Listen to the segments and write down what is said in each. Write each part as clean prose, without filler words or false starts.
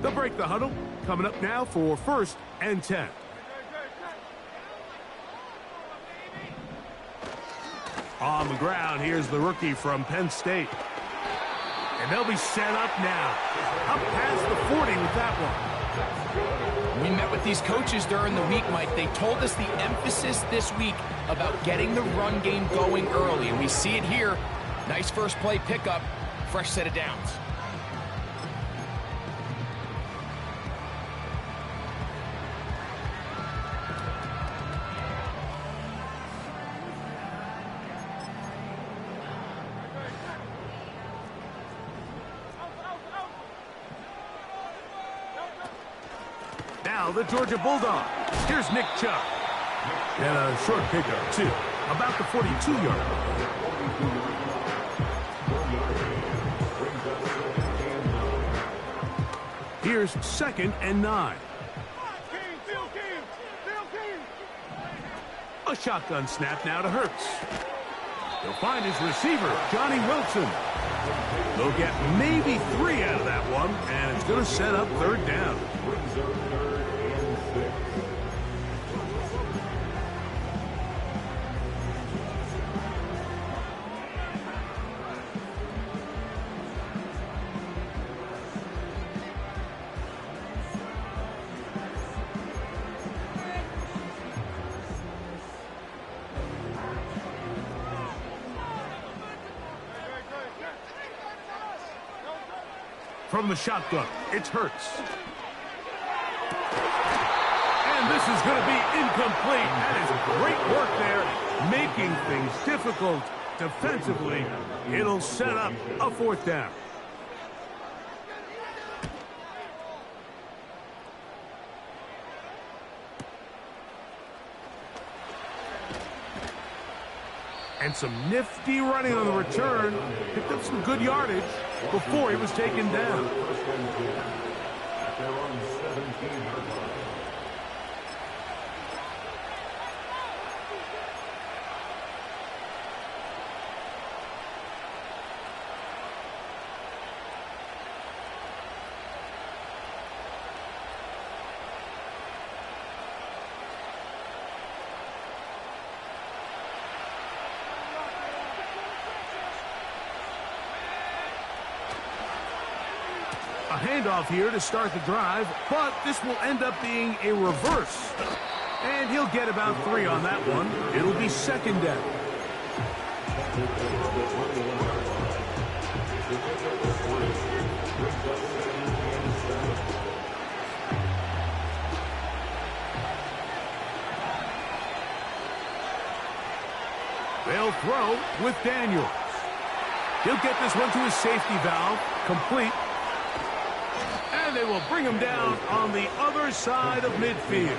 They'll break the huddle. Coming up now for 1st and 10. On the ground, here's the rookie from Penn State. And they'll be set up now. Up past the 40 with that one. We met with these coaches during the week, Mike. They told us the emphasis this week about getting the run game going early. And we see it here. Nice first play pickup. Fresh set of downs. Now the Georgia Bulldogs. Here's Nick Chubb. And a short pickup, too. About the 42-yard line. Here's 2nd and 9. A shotgun snap now to Hurts. He'll find his receiver, Johnny Wilson. They'll get maybe 3 out of that one, and it's going to set up 3rd down. From the shotgun, it's Hurts. And this is going to be incomplete. That is great work there, making things difficult defensively. It'll set up a 4th down. And some nifty running on the return. Picked up some good yardage before he was taken down. A handoff here to start the drive, but this will end up being a reverse. And he'll get about 3 on that one. It'll be 2nd down. They'll throw with Daniels. He'll get this one to his safety valve, complete. And they will bring him down on the other side of midfield.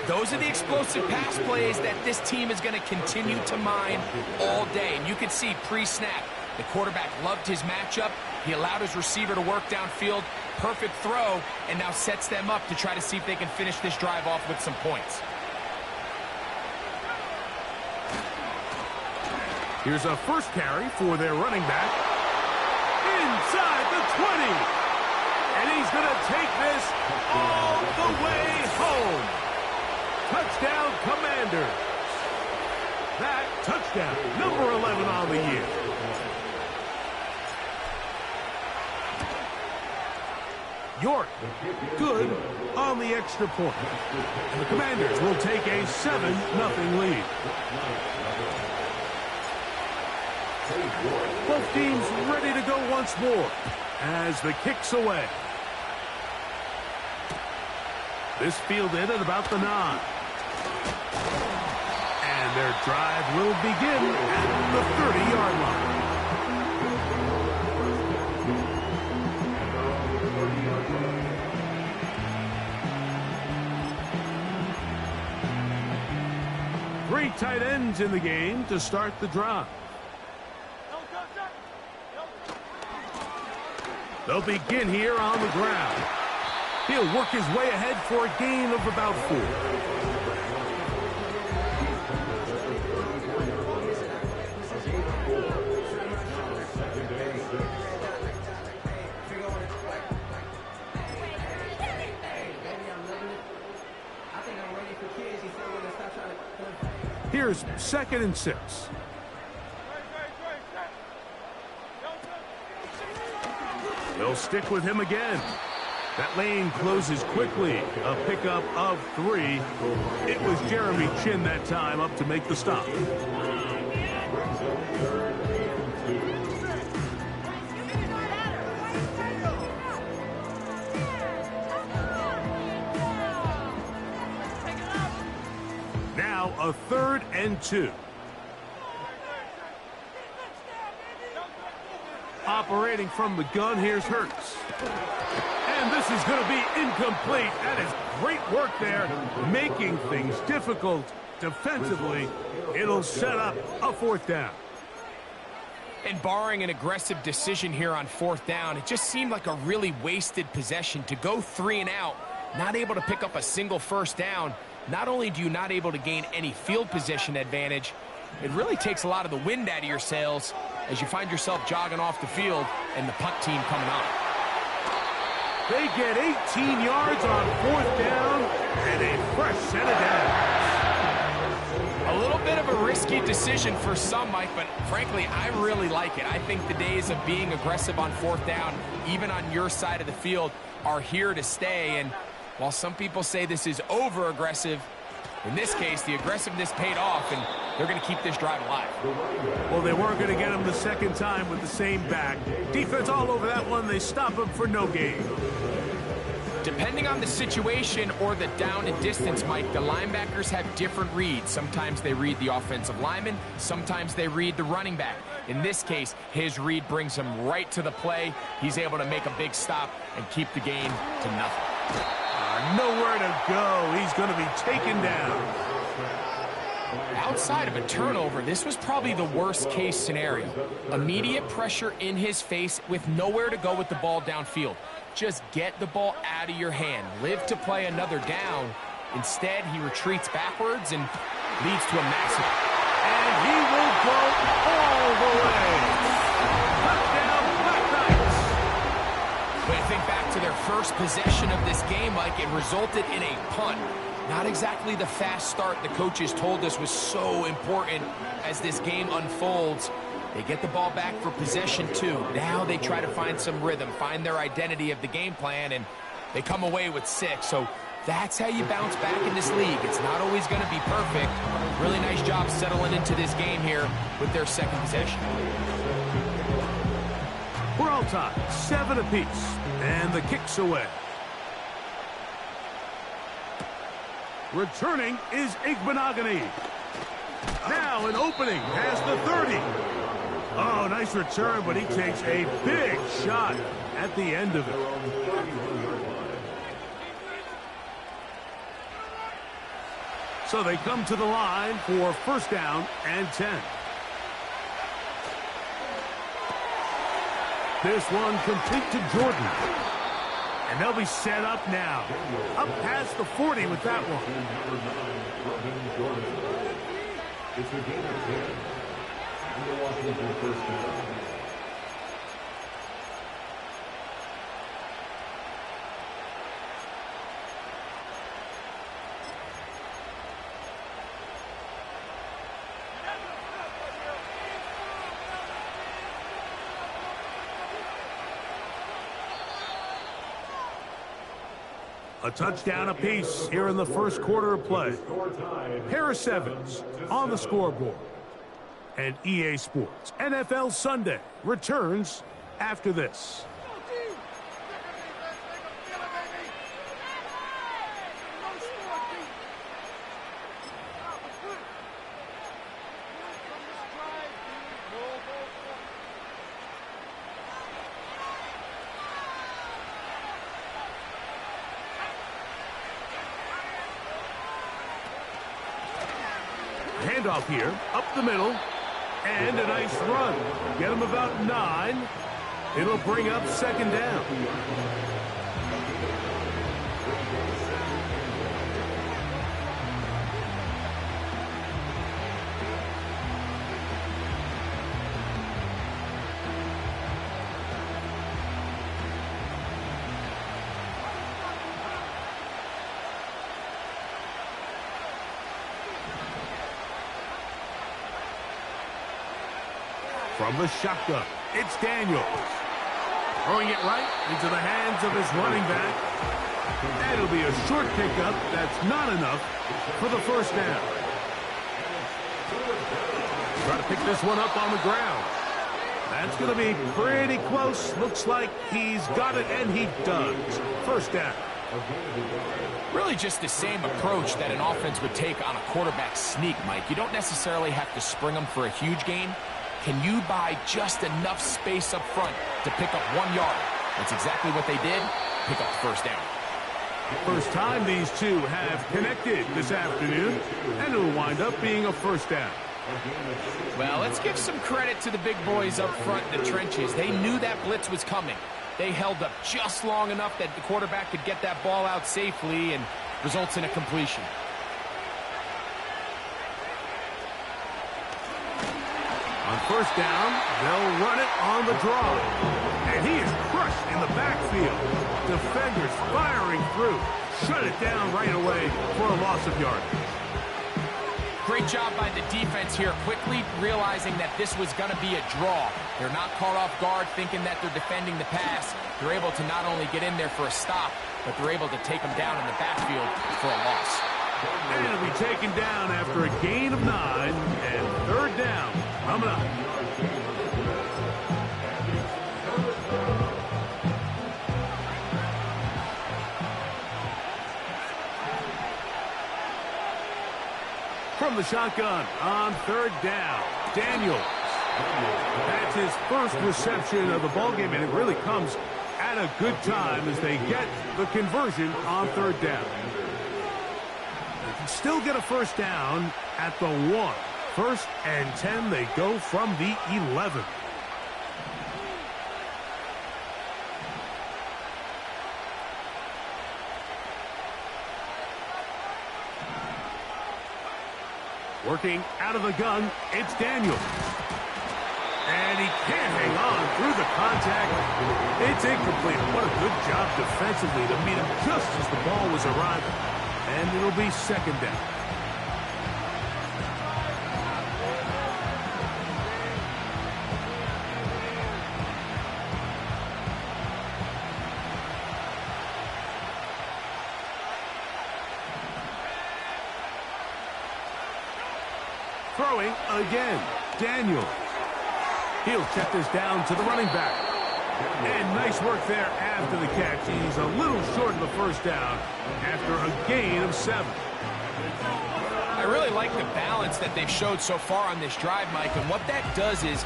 Those are the explosive pass plays that this team is going to continue to mine all day. And you can see pre-snap, the quarterback loved his matchup. He allowed his receiver to work downfield. Perfect throw, and now sets them up to try to see if they can finish this drive off with some points. Here's a first carry for their running back. Inside the 20. And he's going to take this all the way home. Touchdown, Commanders. That touchdown, number 11 on the year. York, good on the extra point. And the Commanders will take a 7-0 lead. Both teams ready to go once more as the kick's away. This fielded at about the 9. And their drive will begin at the 30-yard line. Three tight ends in the game to start the drive. They'll begin here on the ground. He'll work his way ahead for a gain of about 4. Here's 2nd and 6. They'll stick with him again. That lane closes quickly. A pickup of 3. It was Jeremy Chinn that time up to make the stop. Now a 3rd and 2. Operating from the gun, here's Hurts. And this is going to be incomplete. That is great work there, making things difficult defensively. It'll set up a 4th down. And barring an aggressive decision here on 4th down, it just seemed like a really wasted possession to go 3 and out, not able to pick up a single 1st down. Not only do you not able to gain any field position advantage, it really takes a lot of the wind out of your sails as you find yourself jogging off the field and the punt team coming on. They get 18 yards on 4th down and a fresh set of downs. A little bit of a risky decision for some, Mike, but frankly, I really like it. I think the days of being aggressive on 4th down, even on your side of the field, are here to stay. And while some people say this is over-aggressive, in this case, the aggressiveness paid off, and they're going to keep this drive alive. Well, they weren't going to get him the 2nd time with the same back. Defense all over that one. They stop him for no gain. Depending on the situation or the down and distance, Mike, the linebackers have different reads. Sometimes they read the offensive lineman. Sometimes they read the running back. In this case, his read brings him right to the play. He's able to make a big stop and keep the gain to nothing. Nowhere to go. He's going to be taken down. Outside of a turnover, this was probably the worst case scenario. Immediate pressure in his face with nowhere to go with the ball downfield. Just get the ball out of your hand. Live to play another down. Instead, he retreats backwards and leads to a massive. And he will go all the way. Touchdown, Black Knights. When I think back to their first possession of this game, Mike, it resulted in a punt. Not exactly the fast start the coaches told us was so important as this game unfolds. They get the ball back for possession 2. Now they try to find some rhythm, find their identity of the game plan, and they come away with 6. So that's how you bounce back in this league. It's not always going to be perfect. Really nice job settling into this game here with their 2nd possession. We're all tied, 7 apiece, and the kick's away. Returning is Igbenogany. Now an opening past the 30. Oh, nice return, but he takes a big shot at the end of it. So they come to the line for 1st down and 10. This one complete to Jordan. And they'll be set up now. Up past the 40 with that one. It's a game of 10. And the Washington first down. A touchdown apiece here in the first quarter of play. Harris Evans on the scoreboard. And EA Sports NFL Sunday returns after this. Handoff here, up the middle, and a nice run. Get him about 9. It'll bring up 2nd down. From the shotgun, it's Daniels. Throwing it right into the hands of his running back. And it'll be a short pickup that's not enough for the first down. Try to pick this one up on the ground. That's going to be pretty close. Looks like he's got it, and he does. First down. Really just the same approach that an offense would take on a quarterback sneak, Mike. You don't necessarily have to spring them for a huge gain. Can you buy just enough space up front to pick up 1 yard? That's exactly what they did. Pick up the first down. First time these two have connected this afternoon, and it'll wind up being a first down. Well, let's give some credit to the big boys up front in the trenches. They knew that blitz was coming. They held up just long enough that the quarterback could get that ball out safely and results in a completion. On first down, they'll run it on the draw. And he is crushed in the backfield. Defenders firing through. Shut it down right away for a loss of yardage. Great job by the defense here, quickly realizing that this was going to be a draw. They're not caught off guard thinking that they're defending the pass. They're able to not only get in there for a stop, but they're able to take them down in the backfield for a loss. And it'll be taken down after a gain of 9, and third down coming up. From the shotgun on third down, Daniels. That's his first reception of the ballgame, and it really comes at a good time as they get the conversion on third down. They can still get a first down at the 1. First and 10, they go from the 11. Working out of the gun, it's Daniels. And he can't hang on through the contact. It's incomplete. What a good job defensively to meet him just as the ball was arriving. And it'll be second down. Throwing again, Daniels. He'll check this down to the running back. And nice work there after the catch. He's a little short of the first down after a gain of 7. I really like the balance that they've showed so far on this drive, Mike, and what that does is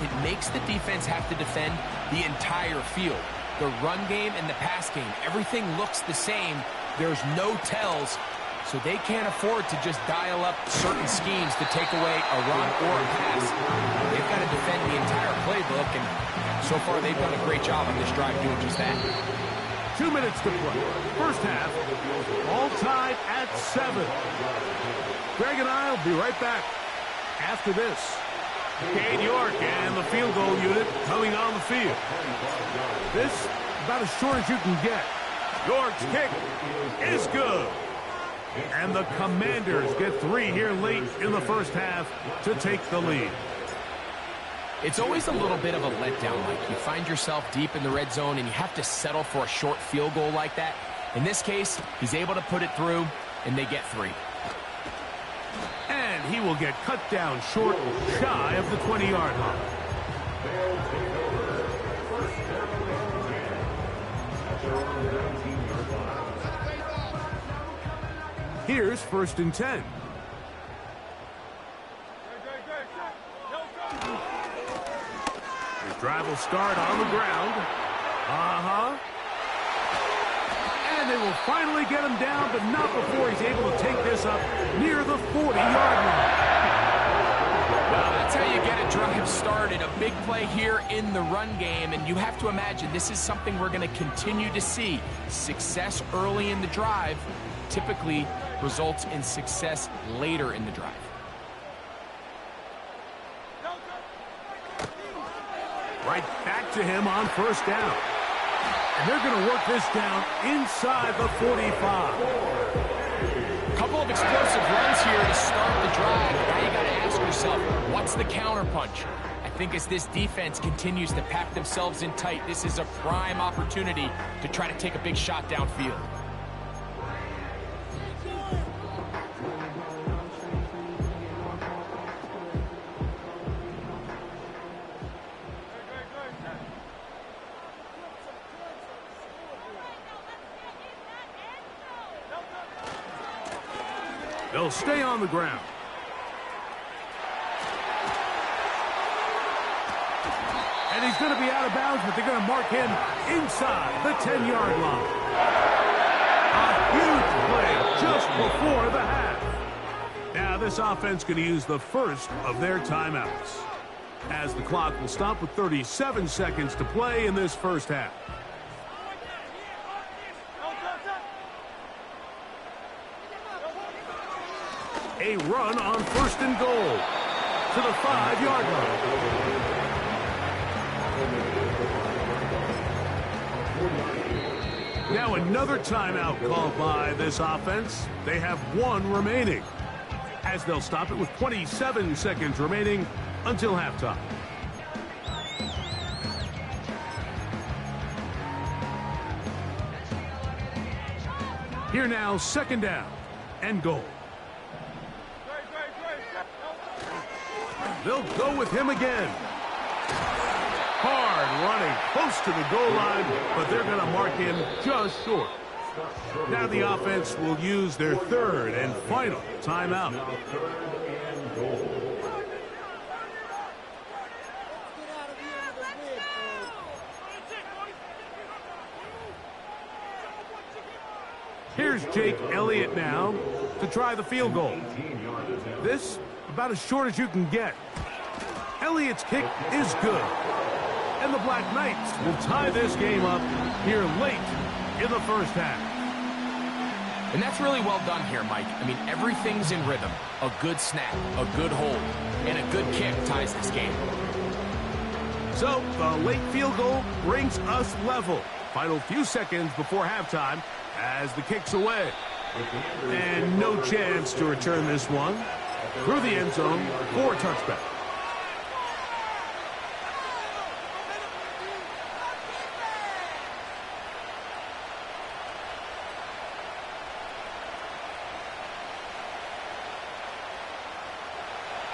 it makes the defense have to defend the entire field. The run game and the pass game, everything looks the same. There's no tells. So they can't afford to just dial up certain schemes to take away a run or a pass. They've got to defend the entire playbook, and so far they've done a great job on this drive doing just that. 2 minutes to play. First half, all tied at 7. Greg and I will be right back after this. Cade York and the field goal unit coming on the field. This about as short as you can get. York's kick is good. And the Commanders get 3 here late in the first half to take the lead. It's always a little bit of a letdown, Mike. You find yourself deep in the red zone and you have to settle for a short field goal like that. In this case, he's able to put it through, and they get 3. And he will get cut down short, shy of the 20-yard line. Here's first and 10. His drive will start on the ground. And they will finally get him down, but not before he's able to take this up near the 40-yard line. Well, that's how you get a drive started. A big play here in the run game, and you have to imagine this is something we're going to continue to see. Success early in the drive typically results in success later in the drive. Right back to him on first down. And they're going to work this down inside the 45. A couple of explosive runs here to start the drive. Now you got to ask yourself, what's the counterpunch? At think as this defense continues to pack themselves in tight, this is a prime opportunity to try to take a big shot downfield. They'll stay on the ground. And he's going to be out of bounds, but they're going to mark him inside the 10-yard line. A huge play just before the half. Now this offense going to use the first of their timeouts, as the clock will stop with 37 seconds to play in this first half. A run on 1st and goal to the 5-yard line. Now another timeout called by this offense. They have one remaining, as they'll stop it with 27 seconds remaining until halftime. Here now, 2nd down and goal. They'll go with him again. Hard running, close to the goal line, but they're going to mark him just short. Now the offense will use their 3rd and final timeout. Here's Jake Elliott now to try the field goal. This about as short as you can get. Elliott's kick is good. And the Black Knights will tie this game up here late in the first half. And that's really well done here, Mike. I mean, everything's in rhythm. A good snap, a good hold, and a good kick ties this game. So the late field goal brings us level. Final few seconds before halftime as the kick's away. And no chance to return this one through the end zone for a touchback.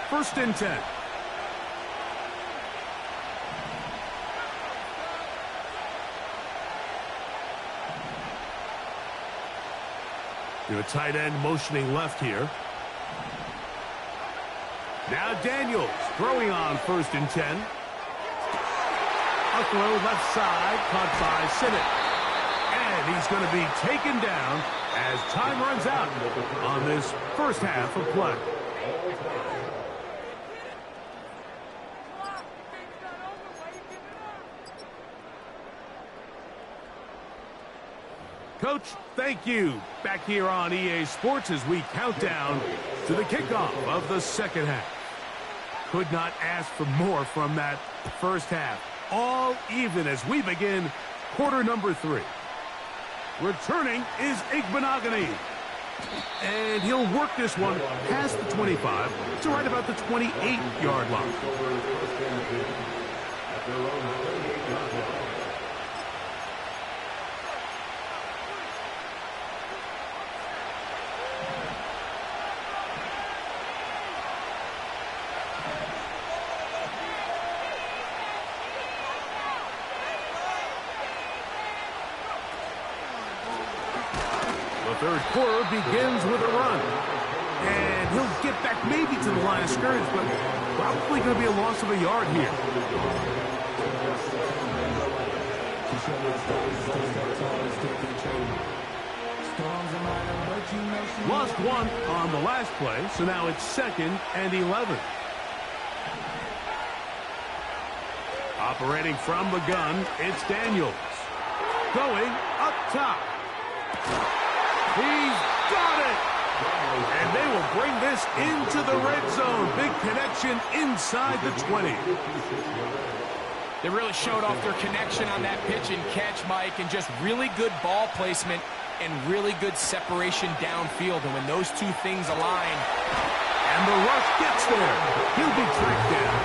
First and 10. A tight end motioning left here. Now Daniels throwing on 1st and 10. A throw left side, caught by Sinnott. And he's going to be taken down as time runs out on this first half of play. Coach, thank you. Back here on EA Sports as we count down to the kickoff of the second half. Could not ask for more from that first half. All even as we begin quarter number 3. Returning is Igbenogany. And he'll work this one past the 25 to right about the 28-yard line. Third quarter begins with a run. And he'll get back maybe to the line of scrimmage, but probably going to be a loss of a yard here. Lost one on the last play, so now it's 2nd and 11. Operating from the gun, it's Daniels. Going up top. He's got it! And they will bring this into the red zone. Big connection inside the 20. They really showed off their connection on that pitch and catch, Mike, and just really good ball placement and really good separation downfield. And when those two things align... And the rush gets there. He'll be tracked down.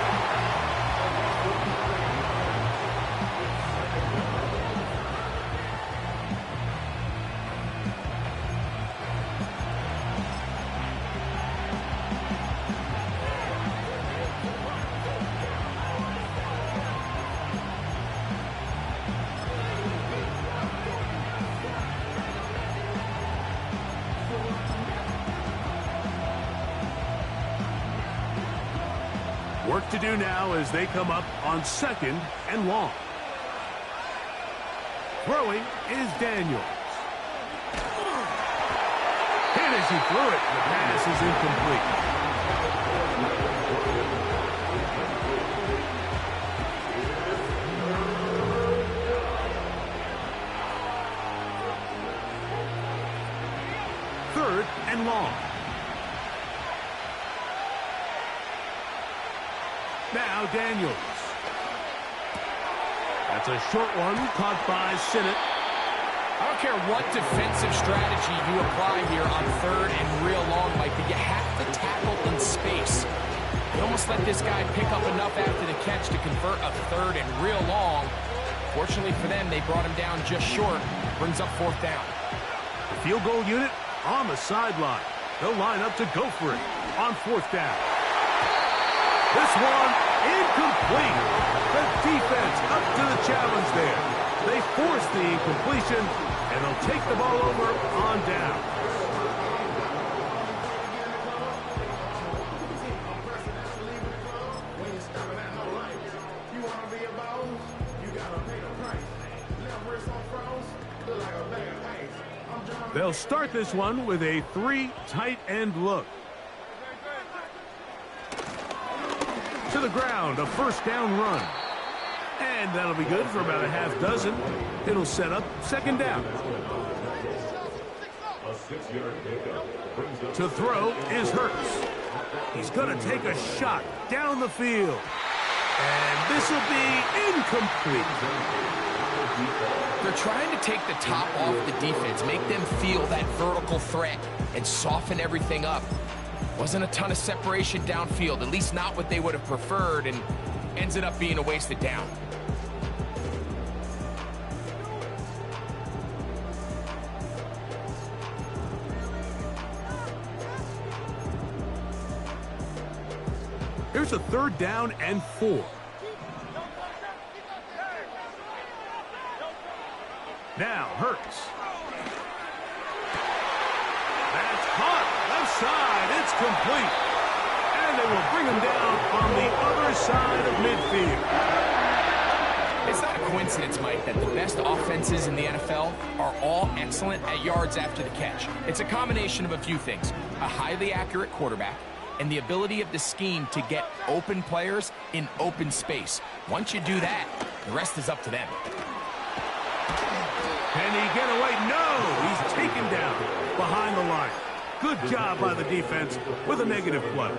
Work to do now as they come up on 2nd and long. Throwing is Daniels. Hit as he threw it. The pass is incomplete. Third and long. Now Daniels. That's a short one caught by Sinnott. I don't care what defensive strategy you apply here on 3rd and real long, Mike, but you have to tackle in space. You almost let this guy pick up enough after the catch to convert a 3rd and real long. Fortunately for them, they brought him down just short. Brings up 4th down. The field goal unit on the sideline. They'll line up to go for it on 4th down. This one incomplete. The defense up to the challenge there. They force the incompletion, and they'll take the ball over on down. They'll start this one with a 3 tight end look. To the ground, a 1st down run. And that'll be good for about a half dozen. It'll set up 2nd down. To throw is Hurts. He's going to take a shot down the field. And this will be incomplete. They're trying to take the top off the defense, make them feel that vertical threat, and soften everything up. Wasn't a ton of separation downfield, at least not what they would have preferred, and ends up being a wasted down. Here's a 3rd down and 4. Now Hurts. That's caught. Left side. It's complete. And they will bring him down on the other side of midfield. It's not a coincidence, Mike, that the best offenses in the NFL are all excellent at yards after the catch. It's a combination of a few things. A highly accurate quarterback and the ability of the scheme to get open players in open space. Once you do that, the rest is up to them. Can he get away? No! He's taken down behind the line. Good job by the defense with a negative play.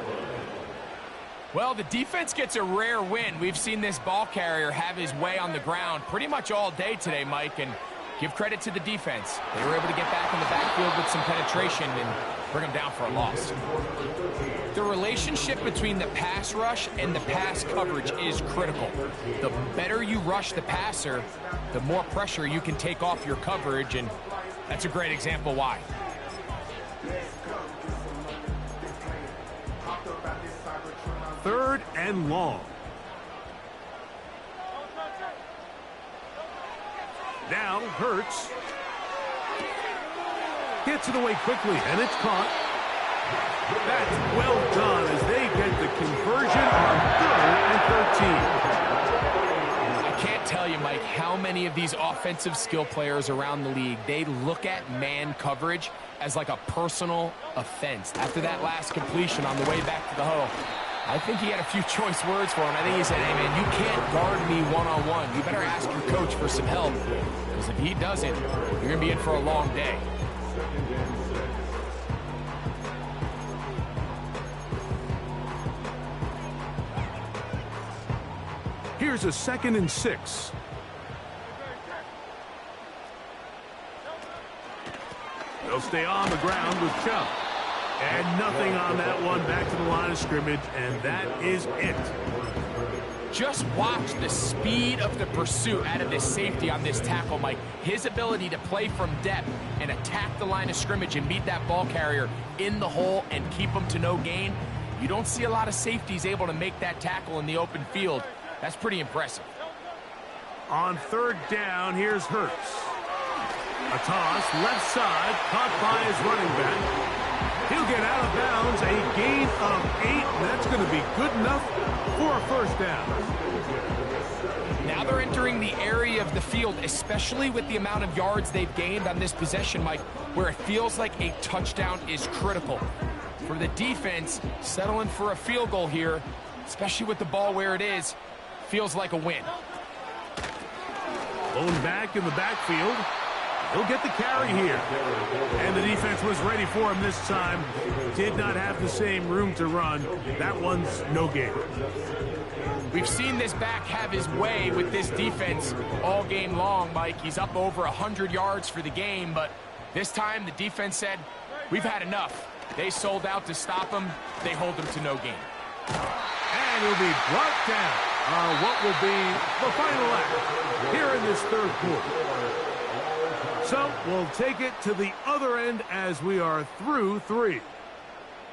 Well, the defense gets a rare win. We've seen this ball carrier have his way on the ground pretty much all day today, Mike, and give credit to the defense. They were able to get back in the backfield with some penetration and bring him down for a loss. The relationship between the pass rush and the pass coverage is critical. The better you rush the passer, the more pressure you can take off your coverage, and that's a great example why. Third and long. Now Hurts gets it away quickly, and it's caught. That's well done as they get the conversion on 3rd and 13. I can't tell you, Mike, how many of these offensive skill players around the league, they look at man coverage as like a personal offense. After that last completion on the way back to the huddle, I think he had a few choice words for him. I think he said, hey, man, you can't guard me one-on-one. You better ask your coach for some help, because if he doesn't, you're going to be in for a long day. Here's a 2nd and 6. They'll stay on the ground with Chubb. And nothing on that one, back to the line of scrimmage, and that is it. Just watch the speed of the pursuit out of this safety on this tackle, Mike. His ability to play from depth and attack the line of scrimmage and beat that ball carrier in the hole and keep him to no gain. You don't see a lot of safeties able to make that tackle in the open field. That's pretty impressive. On 3rd down, here's Hurts. A toss, left side, caught by his running back. He'll get out of bounds, a gain of 8, and that's going to be good enough for a first down. Now they're entering the area of the field, especially with the amount of yards they've gained on this possession, Mike, where it feels like a touchdown is critical. For the defense, settling for a field goal here, especially with the ball where it is, feels like a win. Blown back in the backfield. He'll get the carry here. And the defense was ready for him this time. Did not have the same room to run. That one's no gain. We've seen this back have his way with this defense all game long, Mike. He's up over 100 yards for the game, but this time the defense said, we've had enough. They sold out to stop him. They hold him to no gain. And he'll be brought down on what will be the final act here in this third quarter. So we'll take it to the other end as we are through 3.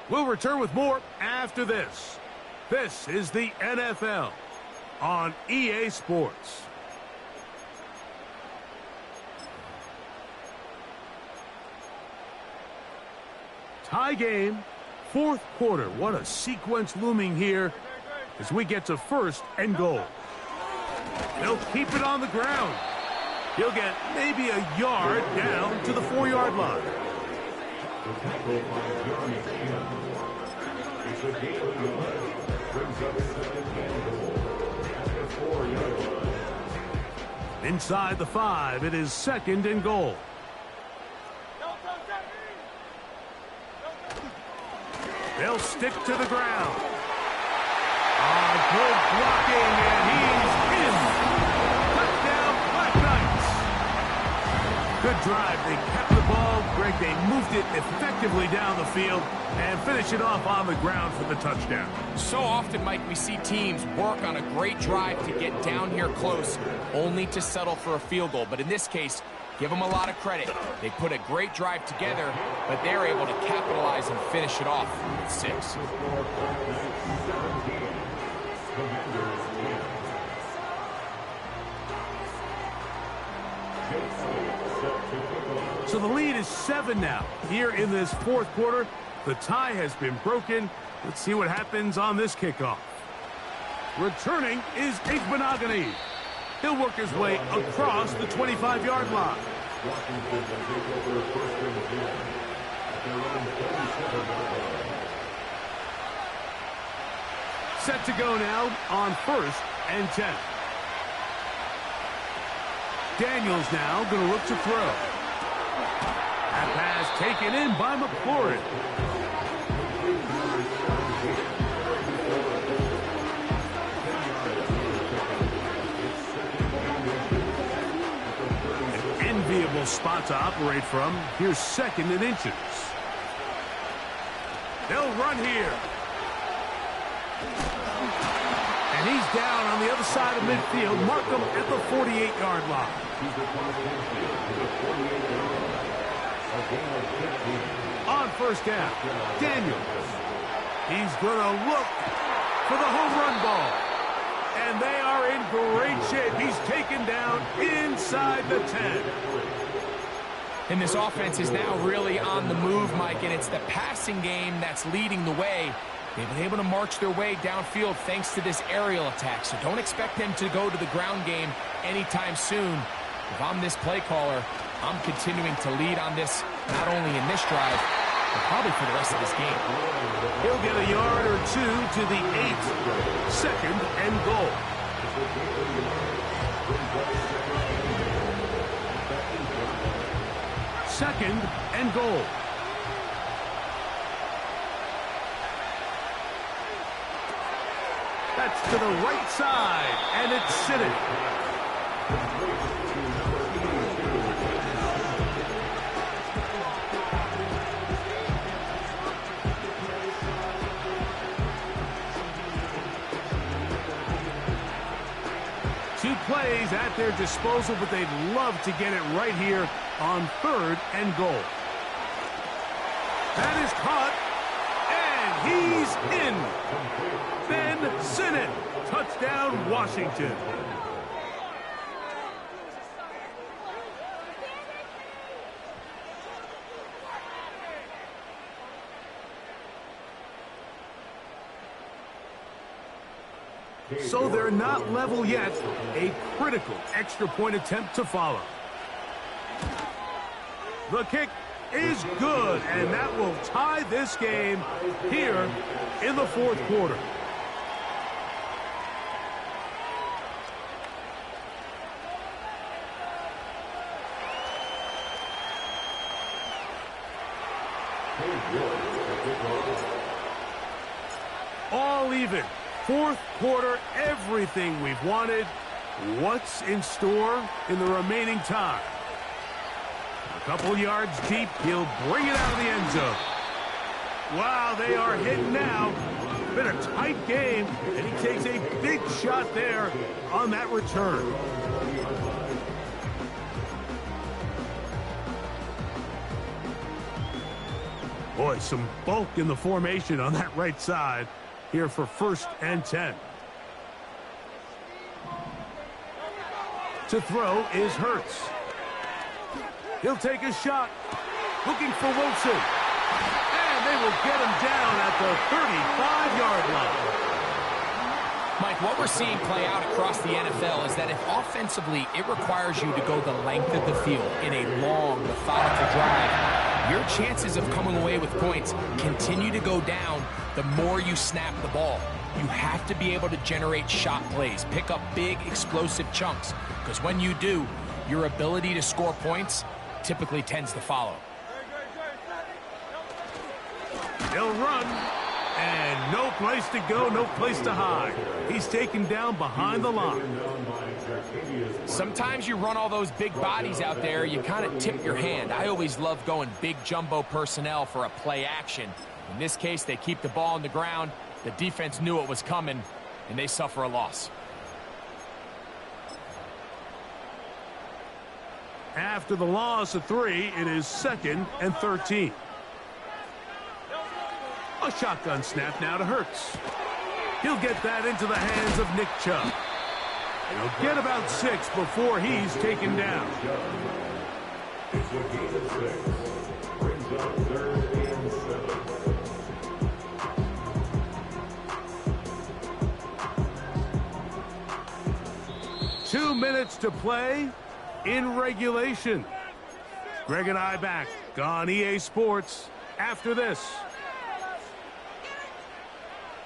We'll return with more after this. This is the NFL on EA Sports. Tie game, fourth quarter. What a sequence looming here as we get to first and goal. They'll keep it on the ground. He'll get maybe a yard down to the 4-yard line. Inside the 5, it is second and goal. They'll stick to the ground. Good blocking, and he's in. Touchdown, Black Knights. Good drive. They kept the ball. Greg, they moved it effectively down the field and finish it off on the ground for the touchdown. So often, Mike, we see teams work on a great drive to get down here close, only to settle for a field goal. But in this case, give them a lot of credit. They put a great drive together, but they're able to capitalize and finish it off with 6. So the lead is 7 now. Here in this fourth quarter, the tie has been broken. Let's see what happens on this kickoff. Returning is Igbenogany. He'll work his way across the 25-yard line. Set to go now on first and 10. Daniels now going to look to throw. That pass taken in by McLaurin. An enviable spot to operate from. Here's second and inches. They'll run here. And he's down on the other side of midfield. Markham at the 48-yard line. On first down, Daniels. He's going to look for the home run ball. And they are in great shape. He's taken down inside the 10. And this offense is now really on the move, Mike, and it's the passing game that's leading the way. They've been able to march their way downfield thanks to this aerial attack, so don't expect them to go to the ground game anytime soon. If I'm this play caller, I'm continuing to lead on this, not only in this drive, but probably for the rest of this game. He'll get a yard or 2 to the 8. Second and goal. Second and goal. That's to the right side, and it's Siddick. Two plays at their disposal, but they'd love to get it right here on third and goal. That is caught, and he's in. Ben Sinnott, touchdown Washington. so they're not level yet. A critical extra point attempt to follow. The kick is good, and that will tie this game here in the fourth quarter. All even. Fourth quarter, everything we've wanted. What's in store in the remaining time? A couple yards deep, he'll bring it out of the end zone. Wow, they are hitting now. Been a tight game, and he takes a big shot there on that return. Boy, some bulk in the formation on that right side here for 1st and 10. To throw is Hurts. He'll take a shot, looking for Wilson. And they will get him down at the 35-yard line. Mike, what we're seeing play out across the NFL is that if offensively it requires you to go the length of the field in a long, methodical drive, your chances of coming away with points continue to go down the more you snap the ball. You have to be able to generate shot plays, pick up big, explosive chunks, because when you do, your ability to score points typically tends to follow. They'll run, and no place to go, no place to hide. He's taken down behind the line. Sometimes you run all those big bodies out there, you kind of tip your hand. I always love going big jumbo personnel for a play action. In this case, they keep the ball on the ground. The defense knew it was coming, and they suffer a loss. After the loss of 3, it is 2nd and 13. A shotgun snap now to Hurts. He'll get that into the hands of Nick Chubb. He'll get about 6 before he's taken down. It's a gain of 6. Brings up 3rd and 7. 2 minutes to play in regulation. Greg and I back on EA Sports after this.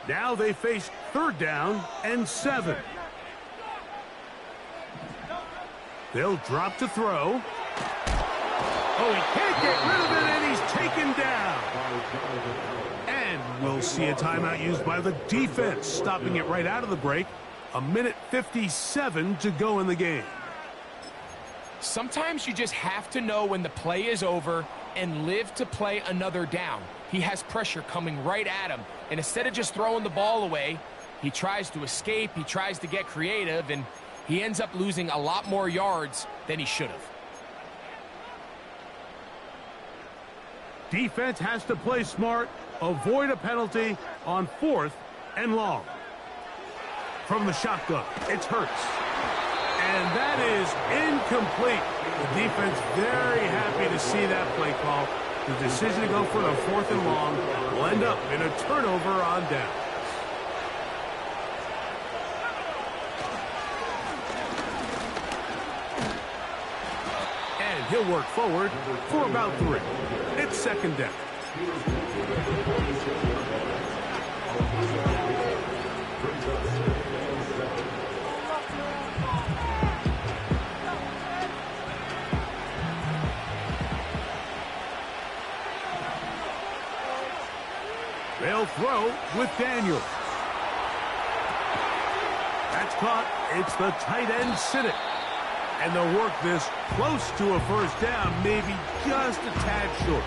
Now they face 3rd down and 7. They'll drop to throw. Oh, he can't get rid of it, and he's taken down. And we'll see a timeout used by the defense, stopping it right out of the break. 1:57 to go in the game. Sometimes you just have to know when the play is over and live to play another down. He has pressure coming right at him, and instead of just throwing the ball away, he tries to escape, he tries to get creative, and he ends up losing a lot more yards than he should have. Defense has to play smart, avoid a penalty on 4th and long. From the shotgun, it's Hurts. And that is incomplete. The defense very happy to see that play call. The decision to go for the 4th and long will end up in a turnover on down. And he'll work forward for about 3. It's 2nd down. They'll throw with Daniels. That's caught. It's the tight end Siddick. And they'll work this close to a 1st down, maybe just a tad short.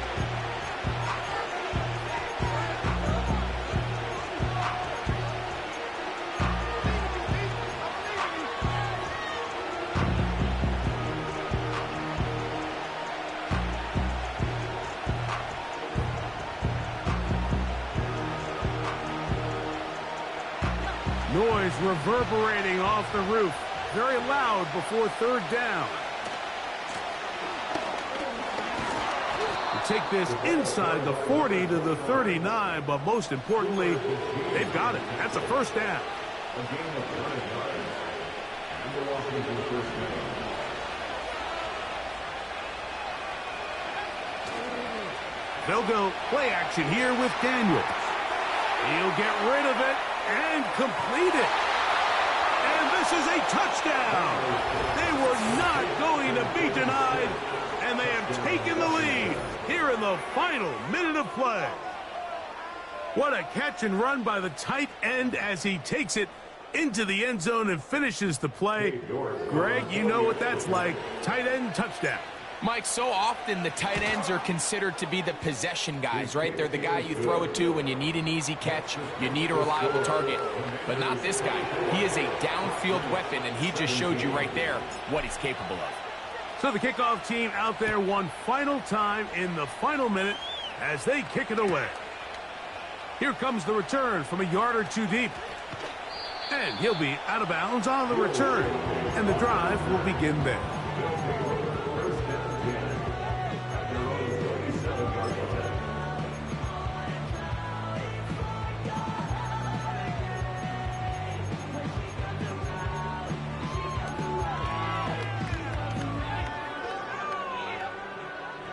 Noise reverberating off the roof. Very loud before 3rd down. You take this inside the 40 to the 39, but most importantly, they've got it. That's a 1st down. A gain of 5 yards. And the Washington first down. They'll go play action here with Daniels. He'll get rid of it and complete it. And this is a touchdown. They were not going to be denied, and they have taken the lead here in the final minute of play. What a catch and run by the tight end as he takes it into the end zone and finishes the play. Greg, you know what that's like. Tight end touchdown. Mike, so often the tight ends are considered to be the possession guys, right? They're the guy you throw it to when you need an easy catch, you need a reliable target. But not this guy. He is a downfield weapon, and he just showed you right there what he's capable of. So the kickoff team out there one final time in the final minute as they kick it away. Here comes the return from a yard or two deep. And he'll be out of bounds on the return. And the drive will begin there.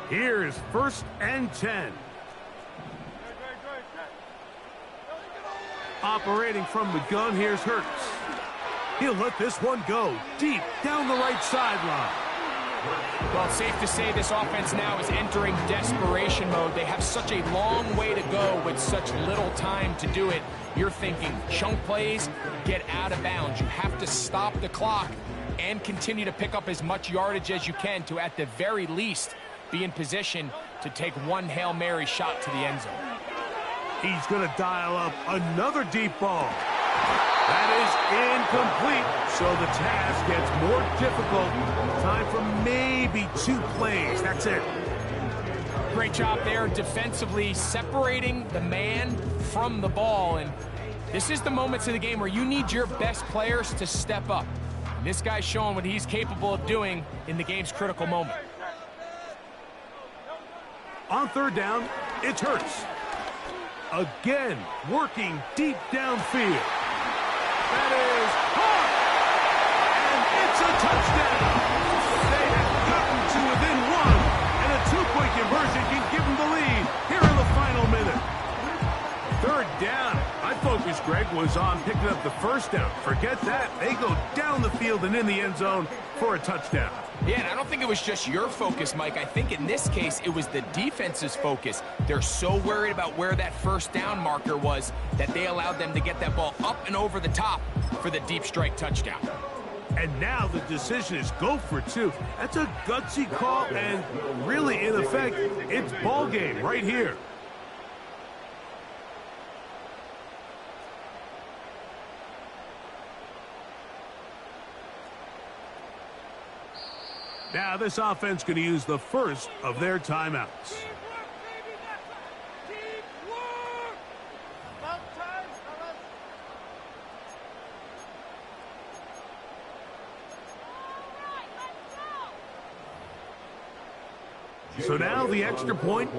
Here's 1st and 10. Operating from the gun, here's Hurts. He'll let this one go deep down the right sideline. Well, it's safe to say this offense now is entering desperation mode. They have such a long way to go with such little time to do it. You're thinking chunk plays, get out of bounds. You have to stop the clock and continue to pick up as much yardage as you can to, at the very least, be in position to take one Hail Mary shot to the end zone. He's going to dial up another deep ball. That is incomplete, so the task gets more difficult. Time for maybe 2 plays. That's it. Great job there defensively, separating the man from the ball. And this is the moments of the game where you need your best players to step up. And this guy's showing what he's capable of doing in the game's critical moment. On 3rd down, it's Hurts. Again, working deep downfield. That is caught! And it's a touchdown! They have gotten to within 1, and a 2-point conversion can give them the lead here in the final minute. 3rd down. My focus, Greg, was on picking up the 1st down. Forget that. They go down the field and in the end zone for a touchdown. Yeah, and I don't think it was just your focus, Mike. I think in this case, it was the defense's focus. They're so worried about where that 1st down marker was that they allowed them to get that ball up and over the top for the deep strike touchdown. And now the decision is go for 2. That's a gutsy call, and really, in effect, it's ball game right here. Now this offense going to use the first of their timeouts. So now the extra point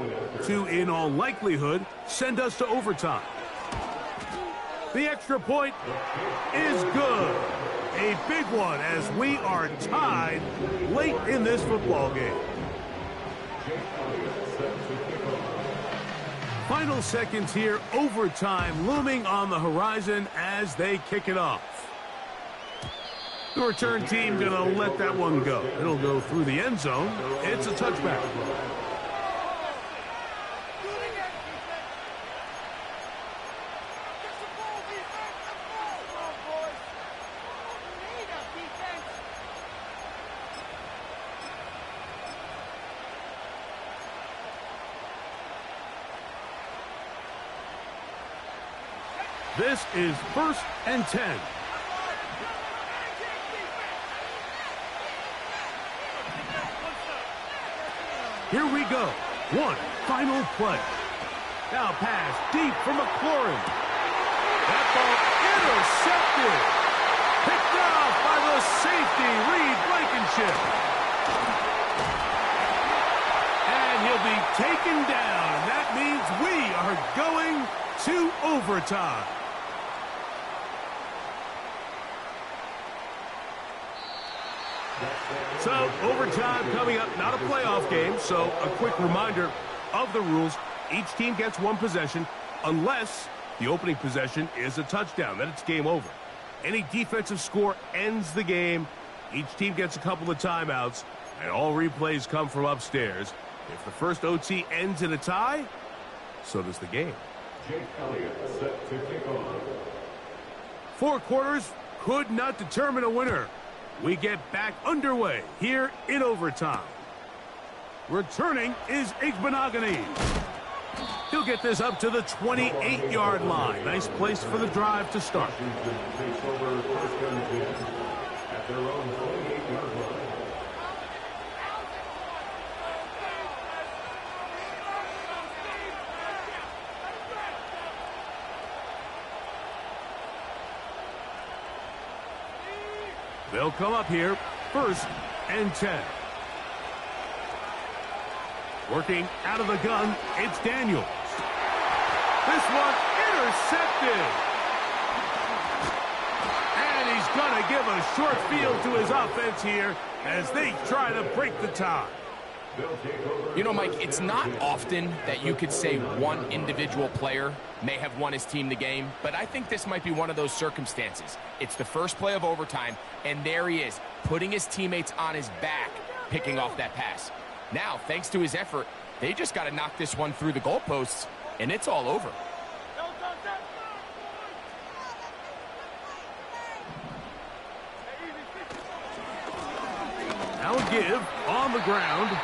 to, in all likelihood, send us to overtime. The extra point is good. A big one as we are tied late in this football game. Final seconds here, overtime looming on the horizon as they kick it off. The return team going to let that one go. It'll go through the end zone. It's a touchback. This is 1st and 10. Here we go. One final play. Now pass deep for McLaurin. That ball intercepted. Picked off by the safety, Reed Blankenship. And he'll be taken down. That means we are going to overtime. So, overtime coming up, not a playoff game, so a quick reminder of the rules. Each team gets one possession unless the opening possession is a touchdown. Then it's game over. Any defensive score ends the game. Each team gets a couple of timeouts, and all replays come from upstairs. If the first OT ends in a tie, so does the game. Jake Elliott set to kick off. 4 quarters could not determine a winner. We get back underway here in overtime. Returning is Igbenogany. He'll get this up to the 28-yard line. Nice place for the drive to start. Washington takes over first down and 10 at their own 28-yard line. They'll come up here, 1st and 10. Working out of the gun, it's Daniels. This one intercepted. And he's going to give a short field to his offense here as they try to break the tie. You know, Mike, it's not often that you could say one individual player may have won his team the game, but I think this might be one of those circumstances. It's the first play of overtime, and there he is, putting his teammates on his back, picking off that pass. Now, thanks to his effort, they just got to knock this one through the goalposts, and it's all over. Now give on the ground.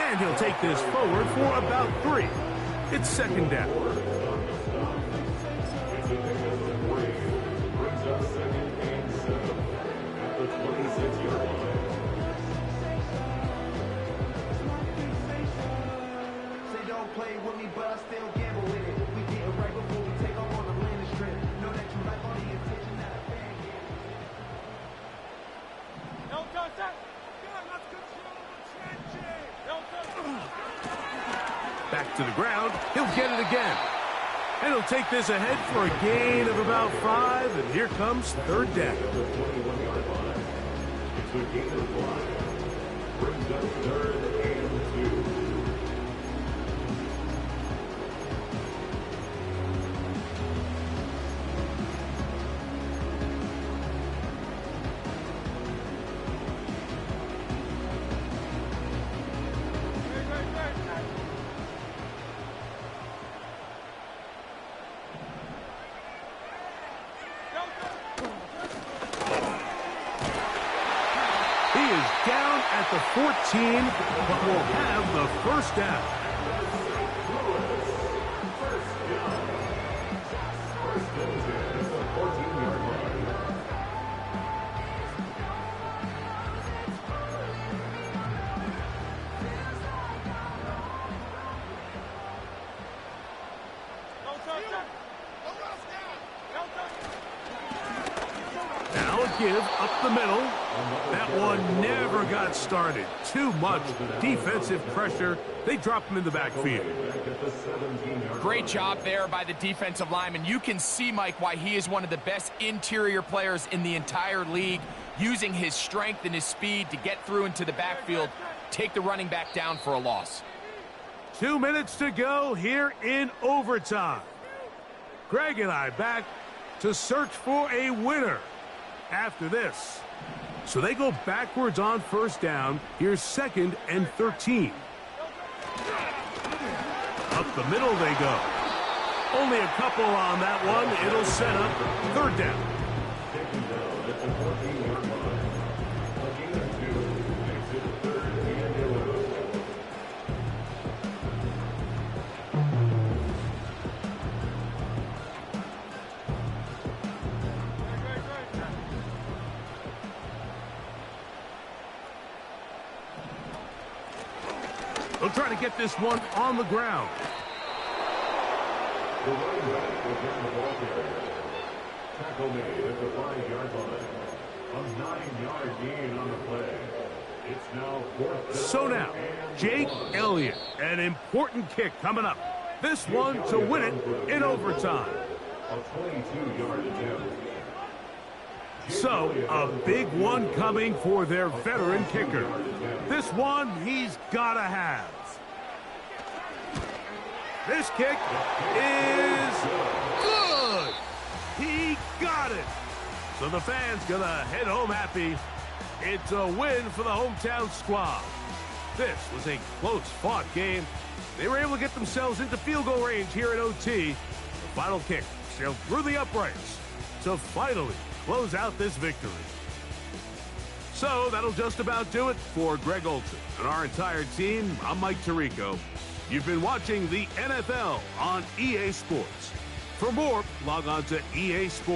And he'll take this forward for about 3. It's 2nd down. Brings up 2nd and 7 at the 26-yard line. Say don't play with me, but I still gamble with it. We get it right before we take off on the landing strip. Know that you like all the attention that a fan gives. Don't touch that. Let's control the trenches. Back to the ground. He'll get it again. And he'll take this ahead for a gain of about 5. And here comes 3rd down. At the 21-yard line. It's a gain of 5. Brings up 3rd and 2. He is down at the 14, but will have the 1st down. First and 10 at the 14-yard line. Don't touch that. Now a give up the middle. That one never got started. Too much defensive pressure. They drop him in the backfield. Great job there by the defensive lineman. You can see, Mike, why he is one of the best interior players in the entire league, using his strength and his speed to get through into the backfield, take the running back down for a loss. 2 minutes to go here in overtime. Greg and I back to search for a winner after this. So they go backwards on 1st down. Here's 2nd and 13. Up the middle they go. Only a couple on that one. It'll set up 3rd down. They'll try to get this one on the ground. The running back will bring the ball carrier. Tackle made at the 5-yard line. A 9-yard gain on the play. It's now 4th. So now, Jake Elliott, an important kick coming up. This one to win it in overtime. A 22-yard attempt. So, a big one coming for their veteran kicker. This one he's gotta have. This kick is good. He got it. So the fans gonna head home happy. It's a win for the hometown squad. This was a close-fought game. They were able to get themselves into field goal range here at OT. The final kick sailed through the uprights to finally close out this victory. So that'll just about do it for Greg Olsen and our entire team. I'm Mike Tirico. You've been watching the NFL on EA Sports. For more, log on to EA Sports.